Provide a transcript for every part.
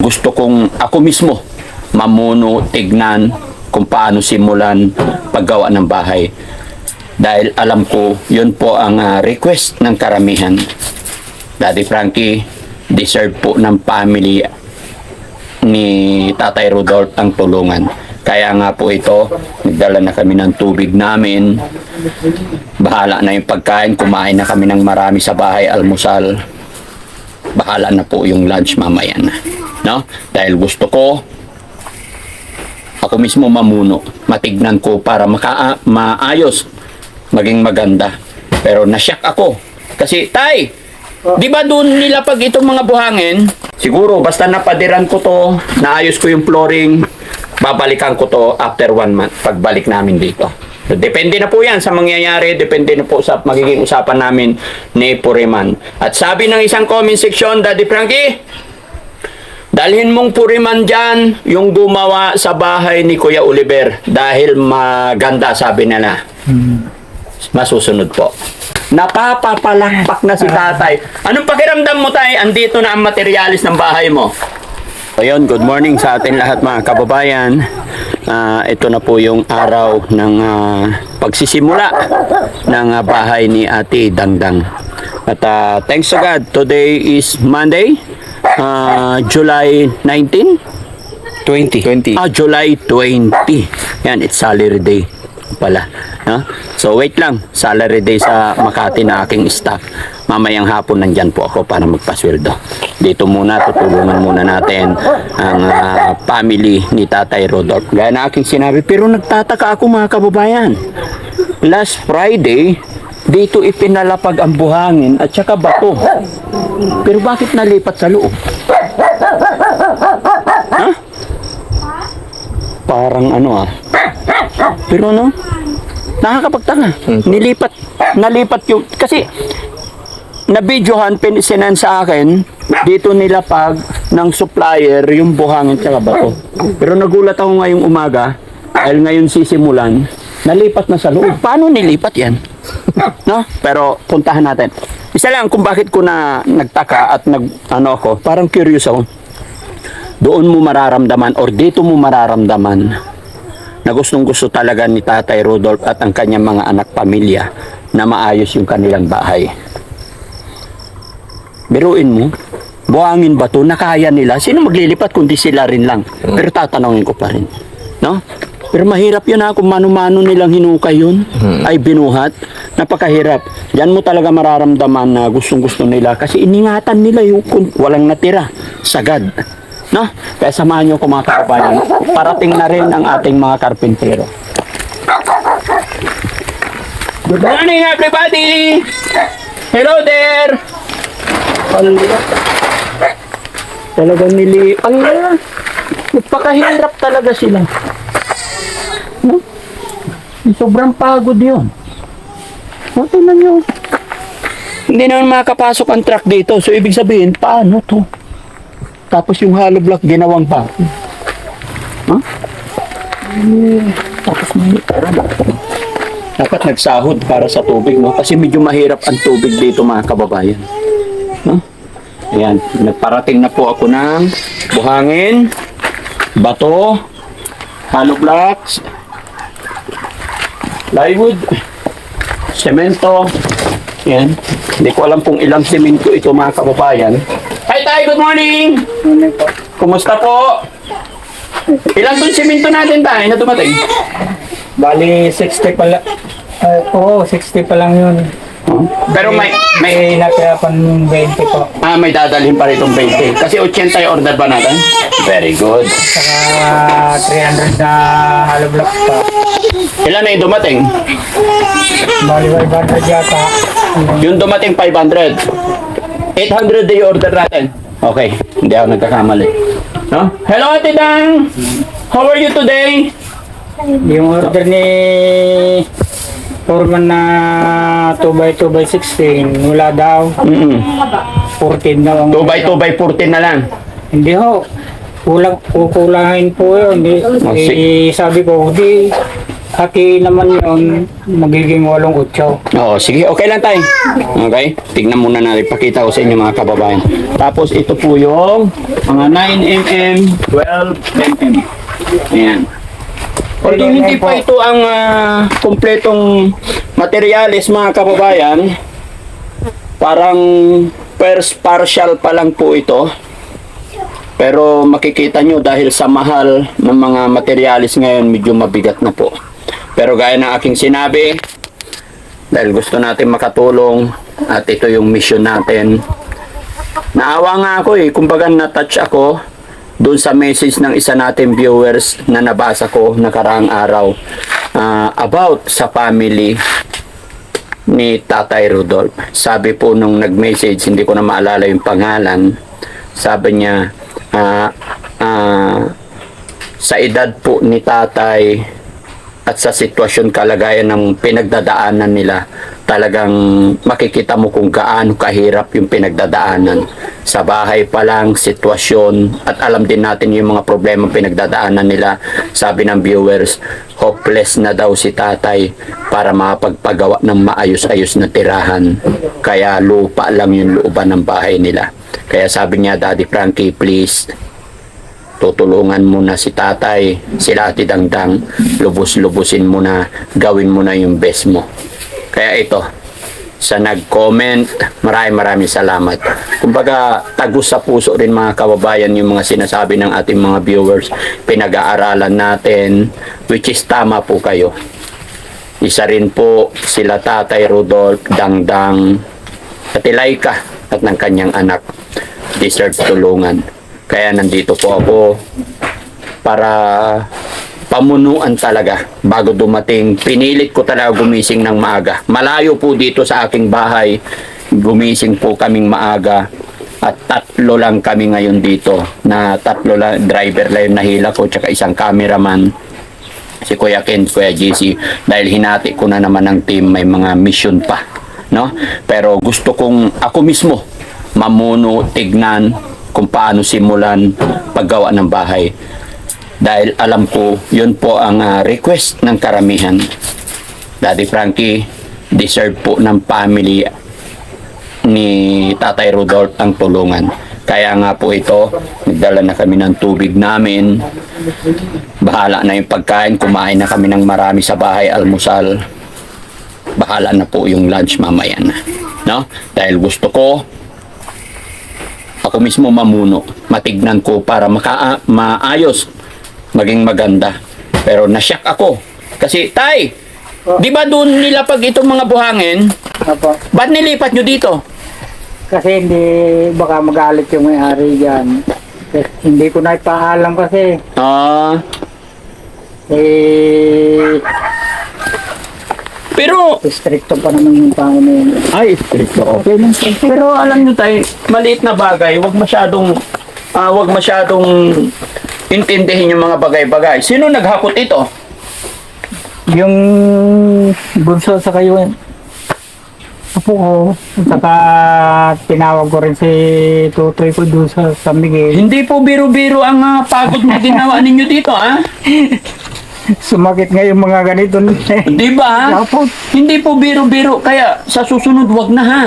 gusto kong ako mismo mamuno, tignan kung paano simulan paggawa ng bahay. Dahil alam ko, yun po ang request ng karamihan. Daddy Frankie, deserve po ng family ni Tatay Rodolph ang tulungan. Kaya nga po ito, nagdala na kami ng tubig namin. Bahala na yung pagkain, kumain na kami ng marami sa bahay, almusal. Bahala na po yung lunch mamaya na. No? Dahil gusto ko, ako mismo mamuno, matignan ko para maayos, maging maganda. Pero nasyak ako. Kasi, Tay, di ba doon nila pag itong mga buhangin, siguro basta napadiran ko to, naayos ko yung flooring, babalikan ko to after 1 month, pagbalik namin dito. So, depende na po yan sa mangyayari, depende na po sa magiging usapan namin ni Puriman. At sabi ng isang comment section, Daddy Frankie, dalhin mong Puriman dyan yung gumawa sa bahay ni Kuya Oliver dahil maganda, sabi nila. Masusunod po. Napapapalakpak na si tatay. Anong pakiramdam mo, tay? Andito na ang materialis ng bahay mo. Ayun, good morning sa atin lahat mga kababayan. Ito na po yung araw ng pagsisimula ng bahay ni Ate Dangdang. At thanks to God, today is Monday, July 19? 20. July 20. Yan, it's salary day pala. No? So wait lang, salary day sa Makati na aking staff. Mamayang hapon nandyan po ako para magpasweldo. Dito muna, tutulungan muna natin ang family ni Tatay Rodolph. Gaya na aking sinabi, pero nagtataka ako mga kababayan. Last Friday, dito ipinalapag ang buhangin at saka bato. Pero bakit nalipat sa loob? Ha? Parang ano Pero no, nakakapagtaka. Nalipat yung, kasi nabidyohan, pinisinan sa akin, dito nilapag ng supplier yung buhangin tsaka bato. Pero nagulat ako ngayong umaga, dahil ngayon sisimulan, nalipat na sa loob. Paano nilipat yan? No? Pero puntahan natin. Isa lang kung bakit ko na nagtaka at ako, parang curious ako. Doon mo mararamdaman or dito mo mararamdaman na gustong gusto talaga ni Tatay Rodolph at ang kanyang mga anak pamilya na maayos yung kanilang bahay. Biruin mo, buhangin ba to? Nakaya nila? Sino maglilipat kundi sila rin lang? Pero tatanungin ko pa rin. No? Pero mahirap yun kung mano-mano nilang hinukay yun, ay binuhat. Napakahirap. Diyan mo talaga mararamdaman na gustong-gusto nila kasi iningatan nila yung walang natira. Sagad. No? Kaya samahan nyo ko mga kababayan. Parating na rin ang ating mga karpintero. Good morning everybody! Hello there! Talagang nagpakahirap talaga sila. No? Sobrang pagod yun. No, tingnan nyo. Hindi naman makapasok ang truck dito. So ibig sabihin, paano to? Tapos yung hollow block ginawang bako. Huh? Tapos dapat nagsahod para sa tubig, no? Kasi medyo mahirap ang tubig dito mga kababayan. No? Ayan, nagparating na po ako ng buhangin, bato, hollow blocks, plywood, semento. Ayan. Hindi ko alam kung ilang semento ito mga kababayan. Hi tayo, good morning! Kumusta po? Ilan tong semento natin tayo na dumating? Bali, 60 pa lang. Oo, 60 pa lang yun. Pero may natira pa ng 20 po. may dadalhin pa rin itong 20. Kasi 80 yung order ba natin? Very good. Saka 300 na hollow blocks pa. Ilan na yung dumating? Bali, 500 yata. Yung dumating 500. 800 na yung order natin. Okay, hindi ako nagkakamali. No? Hello Ate Dang! How are you today? Yung order ni Foreman na 2x2x16, wala daw. 14 daw. 2x2x14 na lang. Hindi ho. Kukulangin po yun. Sabi ko, hati naman yun, magiging 8-8. Oo, sige. Okay lang tayo. Okay? Tignan muna natin. Pakita ko sa inyo mga kababayan. Tapos ito po yung mga 9mm, 12mm. Ayan. Although hindi pa ito ang kumpletong materyales mga kababayan, parang first partial pa lang po ito. Pero makikita nyo dahil sa mahal ng mga materialis ngayon, medyo mabigat na po. Pero gaya ng aking sinabi, dahil gusto natin makatulong at ito yung mission natin. Naawa nga ako kumbaga na-touch ako doon sa message ng isa nating viewers na nabasa ko nakaraang araw about sa family ni Tatay Rudolph. Sabi po nung nag-message, hindi ko na maalala yung pangalan, sabi niya, sa edad po ni tatay at sa sitwasyon kalagayan ng pinagdadaanan nila, talagang makikita mo kung gaano kahirap yung pinagdadaanan. Sa bahay pa lang, sitwasyon, at alam din natin yung mga problema pinagdadaanan nila. Sabi ng viewers, hopeless na daw si tatay para makapagpagawa ng maayos-ayos na tirahan. Kaya lupa lang yung looban ng bahay nila. Kaya sabi niya, Daddy Frankie, please, tutulungan mo na si tatay, sila Ate Dangdang, lubos-lubusin mo na, gawin mo na yung best mo. Kaya ito, sa nag-comment, maraming salamat. Kumbaga, tagus sa puso rin mga kababayan yung mga sinasabi ng ating mga viewers, pinag-aaralan natin, which is tama po kayo. Isa rin po sila Tatay Rudolph, Dangdang, at Laika at ng kanyang anak, deserve tulungan. Kaya nandito po ako para pamunuan talaga. Bago dumating, pinilit ko talaga gumising ng maaga. Malayo po dito sa aking bahay. Gumising po kaming maaga. At 3 lang kami ngayon dito. Na 3 lang, driver lang yung nahila ko, tsaka isang cameraman. Si Kuya Ken, Kuya JC. Dahil hinati ko na naman ng team, may mga mission pa. No? Pero gusto kong ako mismo mamuno, tignan kung paano simulan paggawa ng bahay. Dahil alam ko, yun po ang request ng karamihan. Daddy Frankie, deserve po ng family ni Tatay Rudolph ang tulungan. Kaya nga po ito, nagdala na kami ng tubig namin. Bahala na yung pagkain, kumain na kami ng marami sa bahay, almusal. Bahala na po yung lunch mamaya na. No? Dahil gusto ko, ako mismo mamuno, matignan ko para maayos, maging maganda. Pero nasyak ako. Kasi, Tay, di ba doon nilapag itong mga buhangin? Apo. Ba't nilipat nyo dito? Kasi hindi, baka magalit yung may-ari dyan. Kasi hindi ko na ipaalam kasi. Pero Pero, stricto pa naman yung Panginoon. ay, stricto. Okay lang. Pero alam nyo tayo, maliit na bagay, wag masyadong intindihin yung mga bagay-bagay. Sino naghakot ito? Yung bunso sa kayo, apo ko, saka tinawag ko rin si tutoy ko doon sa San Miguel. Hindi po biro-biro ang pagod na ginawa ninyo dito, ha? Sumakit nga yung mga ganito. Di ba? Apo, Hindi po biro-biro, kaya sa susunod wag na ha.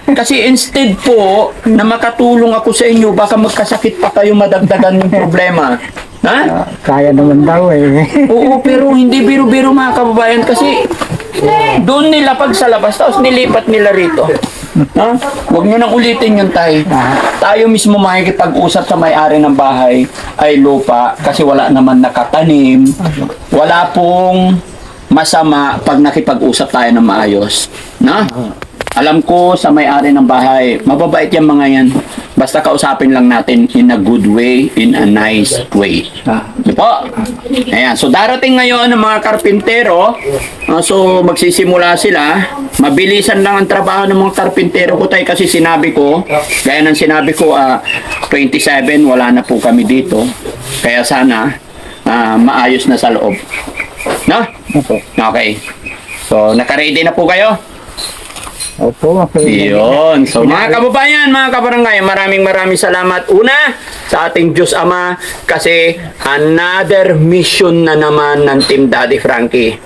Kasi instead po na makatulong ako sa inyo, baka magkasakit pa kayo, madagdagan yung problema. Ha? kaya naman daw eh. Oo, pero hindi biro-biro mga kababayan kasi doon nila pag sa labas, tapos nilipat nila rito. Ha? Huwag nyo nang ulitin yun, Tay. Tayo mismo makikipag-usap sa may-ari ng bahay ay lupa kasi wala naman nakatanim. Wala pong masama pag nakipag-usap tayo ng maayos. Na? Alam ko sa may-ari ng bahay, mababait yung mga yan. Basta kausapin lang natin in a good way, in a nice way. Di po? Ayan. So, darating ngayon ng mga karpintero. So, magsisimula sila. Mabilisan lang ang trabaho ng mga karpintero ko tayo kasi sinabi ko, gaya ng sinabi ko, 27, wala na po kami dito. Kaya sana, maayos na sa loob. No? Okay. So, naka-ready na po kayo? Opo, okay. Yun. So mga kababayan, mga kabarangay, maraming salamat una sa ating Diyos Ama kasi another mission na naman ng Team Daddy Frankie.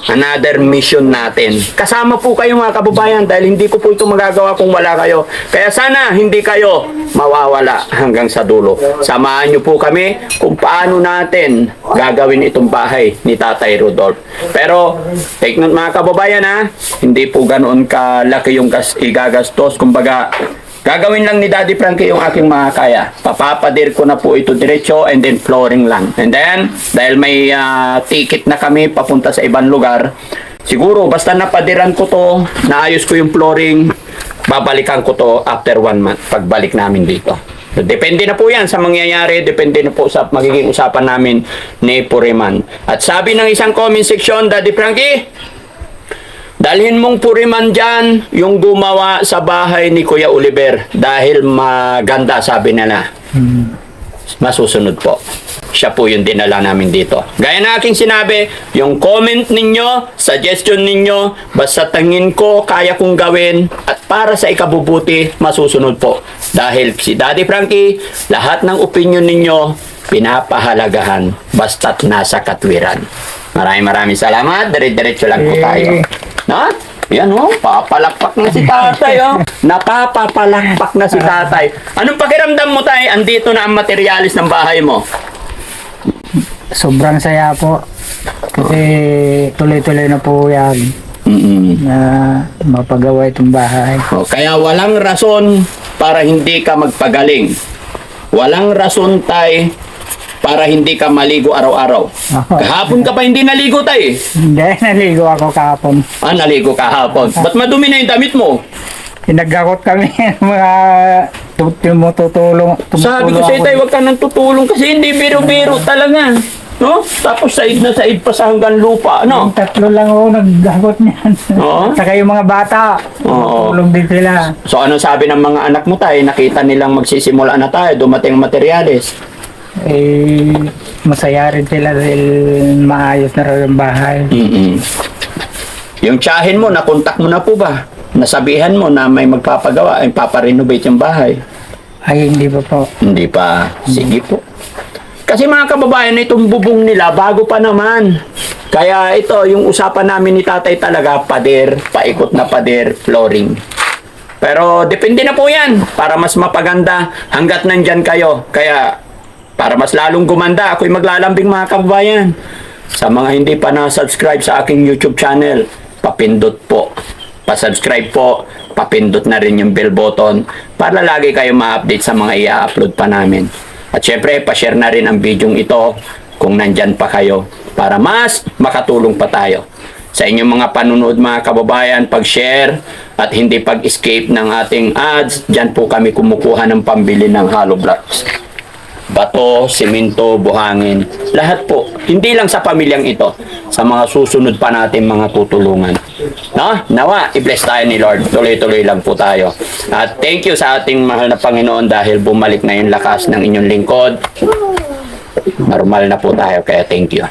another mission natin. Kasama po kayo mga kababayan dahil hindi ko po ito magagawa kung wala kayo. Kaya sana hindi kayo mawawala hanggang sa dulo. Samahan niyo po kami kung paano natin gagawin itong bahay ni Tatay Rodolph. Pero take note mga kababayan ha, hindi po ganoon kalaki yung igagastos. Kumbaga, gagawin lang ni Daddy Frankie yung aking makakaya. Papapadir ko na po ito diretso and then flooring lang. And then, dahil may ticket na kami papunta sa ibang lugar, siguro basta napadiran ko to, naayos ko yung flooring, babalikan ko to after 1 month pagbalik namin dito. So, depende na po yan sa mangyayari, depende na po sa magiging usapan namin ni Puriman. At sabi ng isang comment section, Daddy Frankie, dalhin mong puriman dyan yung gumawa sa bahay ni Kuya Oliver dahil maganda, sabi nila. Masusunod po. Siya po yung dinala namin dito. Gaya na aking sinabi, yung comment ninyo, suggestion ninyo, basta tingin ko, kaya kong gawin at para sa ikabubuti, masusunod po. Dahil si Daddy Frankie, lahat ng opinion ninyo, pinapahalagahan basta't nasa katwiran. Maraming salamat. Dire-diretso lang po tayo. Na? Yan papalakpak na si tatay napapapalakpak na si tatay. Anong pakiramdam mo tay? Andito na ang materialis ng bahay mo. Sobrang saya po. Kasi tuloy-tuloy na po yan na mapagawa itong bahay. Kaya walang rason para hindi ka magpagaling. Walang rason tay para hindi ka maligo araw-araw. Kahapon ka pa hindi naligo tay. Hindi, naligo ako kahapon. Naligo kahapon. Ba't madumi na yung damit mo? Pinagakot kami mga tumutulong. Sabi ko sa'yo tay, huwag ka nang tutulong kasi hindi biro-biro talaga. No? Tapos said na said pa sa hanggang lupa, no? Yung tatlo lang ako nagdakot niyan. Oo. Saka yung mga bata, tulong din sila. So ano sabi ng mga anak mo tay? Nakita nilang magsisimula na tayo, dumating ang materyales. Masaya rin sila dahil maayos na rin yung bahay. Yung tiyahin mo, nakontak mo na po ba? Nasabihan mo na may magpapagawa, ay paparenovate yung bahay? Ay, hindi pa po. Hindi pa. Sige po. Kasi mga kababayan, itong bubong nila, bago pa naman. Kaya ito, yung usapan namin ni tatay talaga, pader, paikot na pader, flooring. Pero depende na po yan, para mas mapaganda hanggat nandyan kayo. Kaya, para mas lalong gumanda, ako'y maglalambing mga kababayan. Sa mga hindi pa na-subscribe sa aking YouTube channel, papindot po. Pa-subscribe po, papindot na rin yung bell button para lagi kayo ma-update sa mga i-upload pa namin. At syempre, pa-share na rin ang video ito kung nandyan pa kayo para mas makatulong pa tayo. Sa inyong mga panunood mga kababayan, pag-share at hindi pag-escape ng ating ads, dyan po kami kumukuha ng pambili ng hollow blocks. Bato, simento, buhangin, lahat po. Hindi lang sa pamilyang ito, sa mga susunod pa natin mga tutulungan. No? Nawa, i-bless tayo ni Lord. Tuloy-tuloy lang po tayo. At thank you sa ating mahal na Panginoon dahil bumalik na yung lakas ng inyong lingkod. Normal na po tayo, kaya thank you.